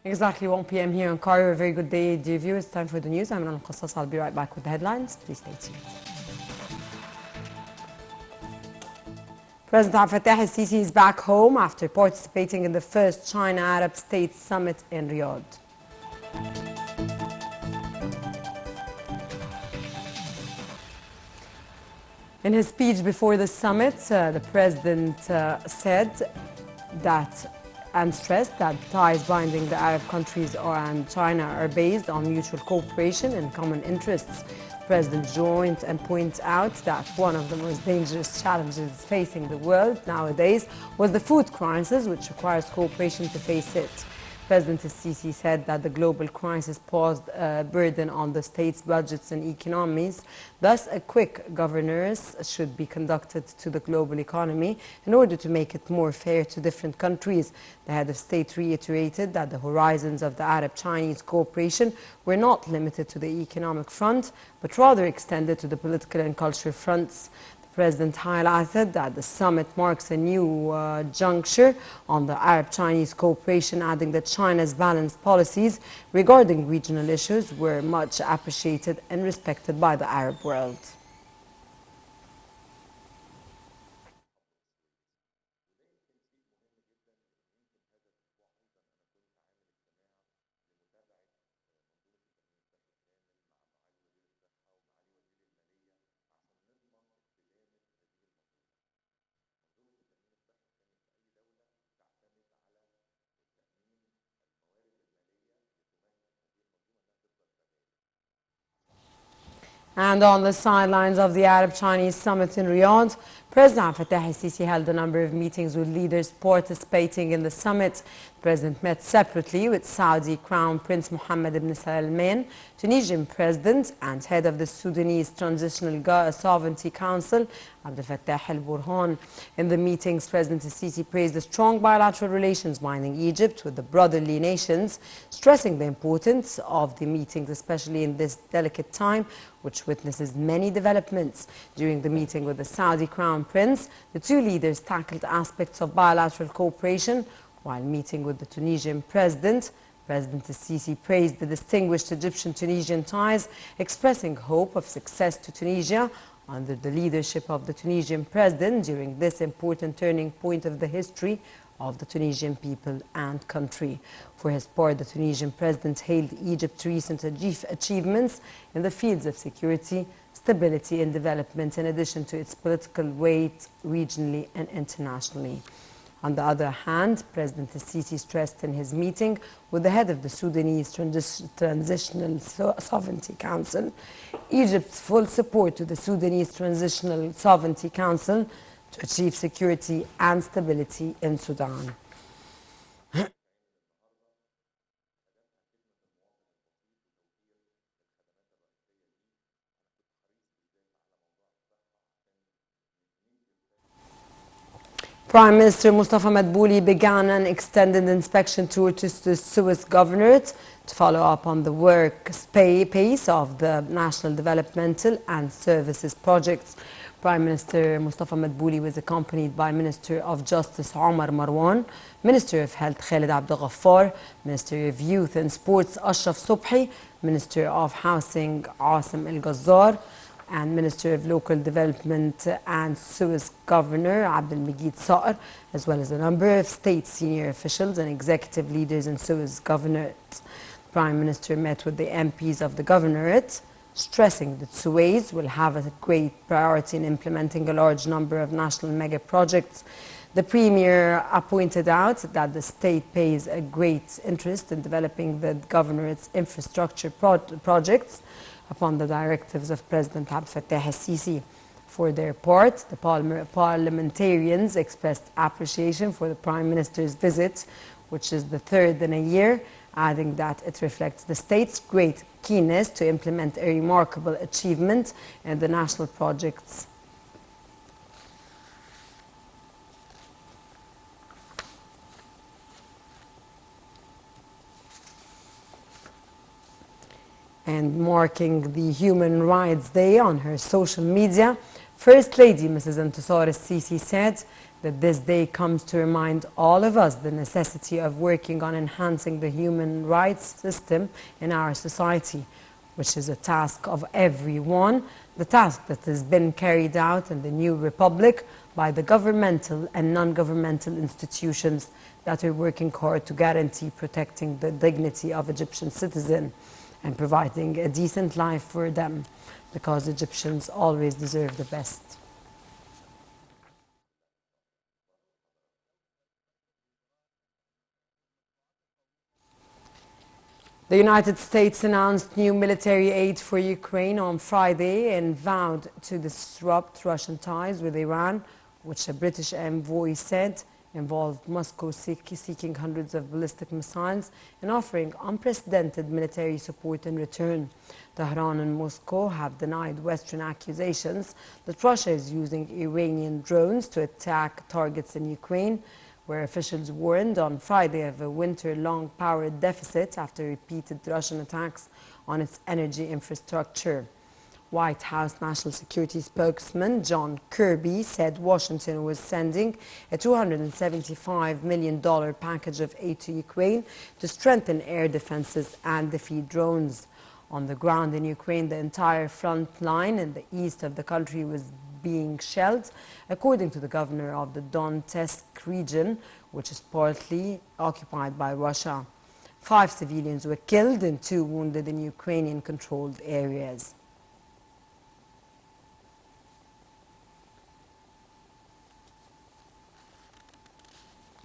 Exactly 1 p.m. here in Cairo. A very good day, dear viewers. Time for the news. I'm Al Qassas. I'll be right back with the headlines. Please stay tuned. President Abdel Fattah al-Sisi is back home after participating in the first China-Arab States Summit in Riyadh. In his speech before the summit, the president said that and stressed that ties binding the Arab countries and China are based on mutual cooperation and common interests. The president joined and pointed out that one of the most dangerous challenges facing the world nowadays was the food crisis, which requires cooperation to face it. President al-Sisi said that the global crisis posed a burden on the states' budgets and economies. Thus, a quick governance should be conducted to the global economy in order to make it more fair to different countries. The head of state reiterated that the horizons of the Arab-Chinese cooperation were not limited to the economic front, but rather extended to the political and cultural fronts. The president highlighted that the summit marks a new juncture on the Arab-Chinese cooperation, adding that China's balanced policies regarding regional issues were much appreciated and respected by the Arab world. And on the sidelines of the Arab-Chinese summit in Riyadh, President Abdel Fattah al-Sisi held a number of meetings with leaders participating in the summit. The president met separately with Saudi Crown Prince Mohammed ibn Salman, Tunisian president and head of the Sudanese Transitional Sovereignty Council, Abdel Fattah al-Burhan. In the meetings, President al-Sisi praised the strong bilateral relations binding Egypt with the brotherly nations, stressing the importance of the meetings, especially in this delicate time, which witnesses many developments. During the meeting with the Saudi Crown Prince, the two leaders tackled aspects of bilateral cooperation. While meeting with the Tunisian president, President al-Sisi praised the distinguished Egyptian-Tunisian ties, expressing hope of success to Tunisia under the leadership of the Tunisian president during this important turning point of the history of the Tunisian people and country. For his part, the Tunisian president hailed Egypt's recent achievements in the fields of security, stability and development, in addition to its political weight regionally and internationally. On the other hand, President al-Sisi stressed in his meeting with the head of the Sudanese Transitional Sovereignty Council Egypt's full support to the Sudanese Transitional Sovereignty Council to achieve security and stability in Sudan. Prime Minister Mostafa Madbouli began an extended inspection tour to the Suez Governorate to follow up on the work pace of the national developmental and services projects. Prime Minister Mostafa Madbouli was accompanied by Minister of Justice Omar Marwan, Minister of Health Khalid Abdel Ghaffar, Minister of Youth and Sports Ashraf Subhi, Minister of Housing Asim El Ghazar, and Minister of Local Development and Suez Governor Abdel Majid Sa'ar, as well as a number of state senior officials and executive leaders in Suez Governorate. The Prime Minister met with the MPs of the Governorate, stressing that Suez will have a great priority in implementing a large number of national mega projects. The Premier pointed out that the state pays a great interest in developing the Governorate's infrastructure projects upon the directives of President Abdel Fattah al-Sisi. For their part, the parliamentarians expressed appreciation for the Prime Minister's visit, which is the third in a year, adding that it reflects the state's great keenness to implement a remarkable achievement in the national projects. And marking the Human Rights Day on her social media, First Lady Mrs. Intisar al-Sisi said that this day comes to remind all of us the necessity of working on enhancing the human rights system in our society, which is a task of everyone, the task that has been carried out in the new republic by the governmental and non-governmental institutions that are working hard to guarantee protecting the dignity of Egyptian citizens and providing a decent life for them, because Egyptians always deserve the best. The United States announced new military aid for Ukraine on Friday and vowed to disrupt Russian ties with Iran, which a British envoy said involved Moscow seeking hundreds of ballistic missiles and offering unprecedented military support in return. Tehran and Moscow have denied Western accusations that Russia is using Iranian drones to attack targets in Ukraine, where officials warned on Friday of a winter-long power deficit after repeated Russian attacks on its energy infrastructure. White House National Security spokesman John Kirby said Washington was sending a $275 million package of aid to Ukraine to strengthen air defenses and defeat drones. On the ground in Ukraine, the entire front line in the east of the country was being shelled, according to the governor of the Donetsk region, which is partly occupied by Russia. 5 civilians were killed and 2 wounded in Ukrainian-controlled areas.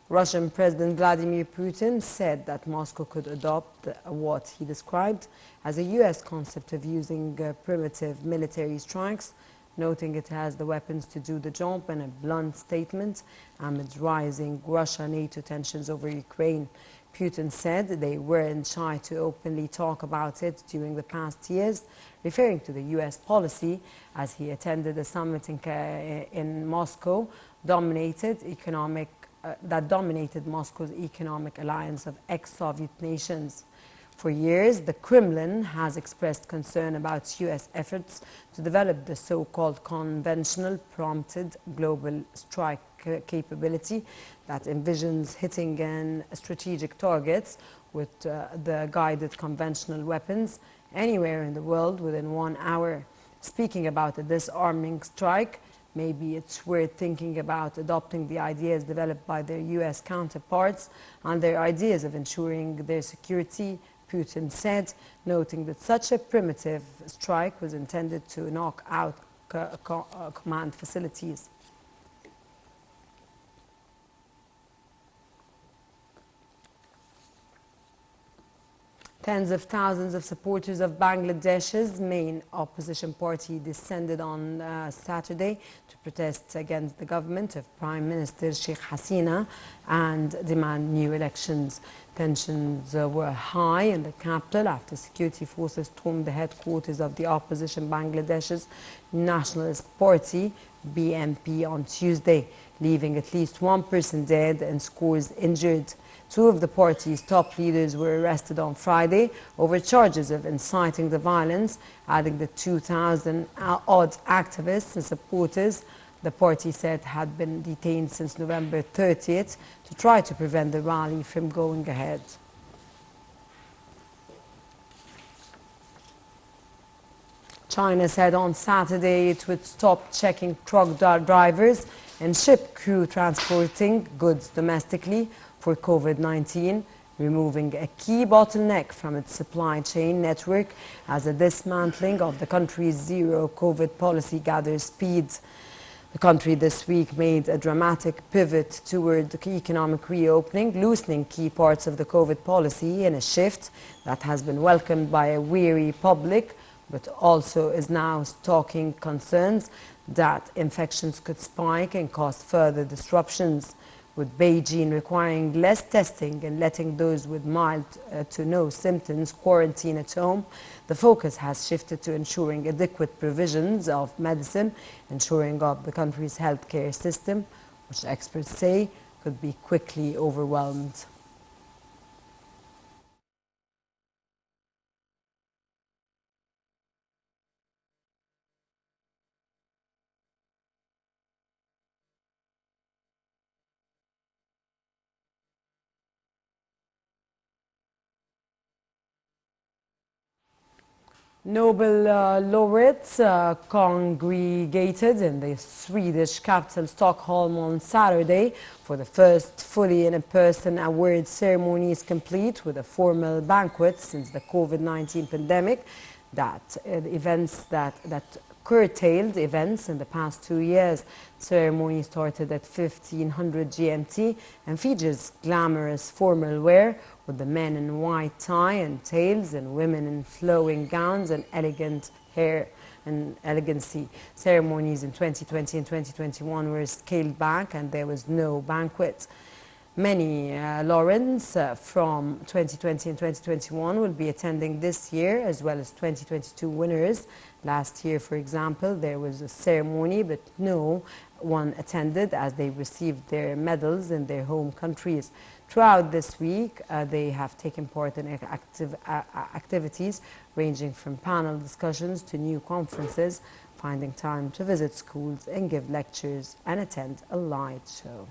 Russian President Vladimir Putin said that Moscow could adopt what he described as a U.S. concept of using primitive military strikes, noting it has the weapons to do the job, in a blunt statement amid rising Russia-NATO tensions over Ukraine. Putin said they weren't shy to openly talk about it during the past years, referring to the U.S. policy as he attended a summit in Moscow that dominated Moscow's economic alliance of ex-Soviet nations. For years, the Kremlin has expressed concern about U.S. efforts to develop the so-called conventional prompted global strike capability that envisions hitting strategic targets with the guided conventional weapons anywhere in the world within 1 hour. Speaking about a disarming strike, maybe it's worth thinking about adopting the ideas developed by their U.S. counterparts and their ideas of ensuring their security, Putin said, noting that such a primitive strike was intended to knock out command facilities. Tens of thousands of supporters of Bangladesh's main opposition party descended on Saturday to protest against the government of Prime Minister Sheikh Hasina and demand new elections. Tensions were high in the capital after security forces stormed the headquarters of the opposition Bangladesh's Nationalist Party, BNP, on Tuesday, leaving at least 1 person dead and scores injured. 2 of the party's top leaders were arrested on Friday over charges of inciting the violence, adding the 2,000-odd activists and supporters the party said had been detained since November 30th to try to prevent the rally from going ahead. China said on Saturday it would stop checking truck drivers and ship crew transporting goods domestically for COVID-19, removing a key bottleneck from its supply chain network as a dismantling of the country's zero-COVID policy gathers speed. The country this week made a dramatic pivot toward the economic reopening, loosening key parts of the COVID policy in a shift that has been welcomed by a weary public, but also is now stoking concerns that infections could spike and cause further disruptions. With Beijing requiring less testing and letting those with mild to no symptoms quarantine at home, the focus has shifted to ensuring adequate provisions of medicine, ensuring of the country's healthcare system, which experts say could be quickly overwhelmed. Nobel laureates congregated in the Swedish capital Stockholm on Saturday for the first fully in-person award ceremonies, complete with a formal banquet since the COVID-19 pandemic that curtailed events in the past 2 years. Ceremony started at 1500 GMT and features glamorous formal wear, with the men in white tie and tails and women in flowing gowns and elegant hair and elegancy. Ceremonies in 2020 and 2021 were scaled back and there was no banquet. Many laureates from 2020 and 2021 will be attending this year, as well as 2022 winners. Last year, for example, there was a ceremony, but no one attended as they received their medals in their home countries. Throughout this week, they have taken part in activities ranging from panel discussions to new conferences, finding time to visit schools and give lectures and attend a light show.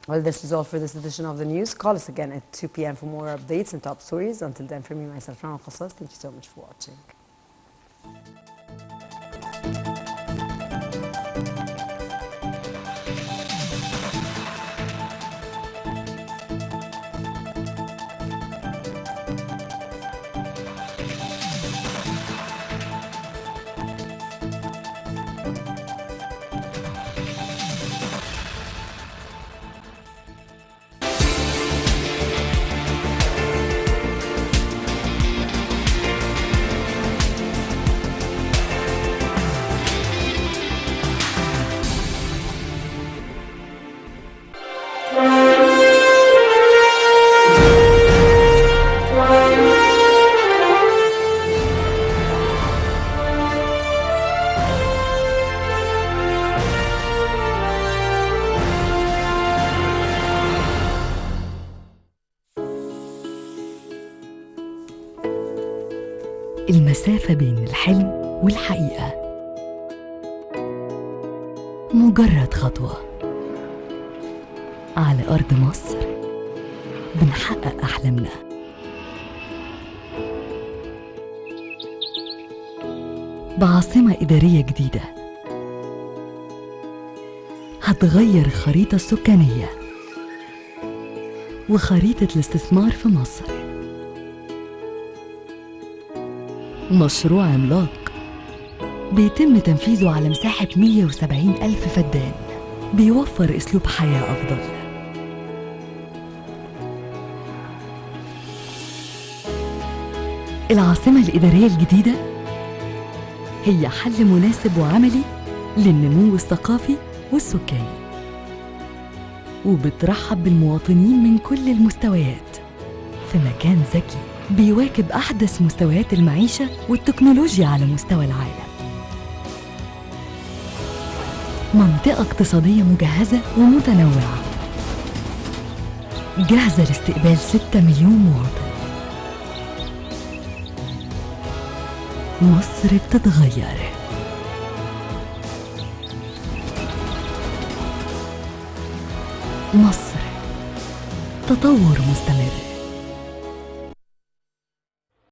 Well, this is all for this edition of the news. Call us again at 2 p.m. for more updates and top stories. Until then, for me, myself, Rana Qasas, thank you so much for watching. المسافة بين الحلم والحقيقة مجرد خطوة. على أرض مصر بنحقق أحلامنا. بعاصمة إدارية جديدة هتغير الخريطة السكانية وخريطة الاستثمار في مصر. مشروع عملاق بيتم تنفيذه على مساحة 170,000 فدان، بيوفر أسلوب حياة أفضل. العاصمة الإدارية الجديدة هي حل مناسب وعملي للنمو الثقافي والسكاني، وبترحب بالمواطنين من كل المستويات في مكان ذكي بيواكب أحدث مستويات المعيشة والتكنولوجيا على مستوى العالم. منطقة اقتصادية مجهزة ومتنوعة، جاهزة لاستقبال 6 مليون مواطن. مصر بتتغير. مصر تطور مستمر.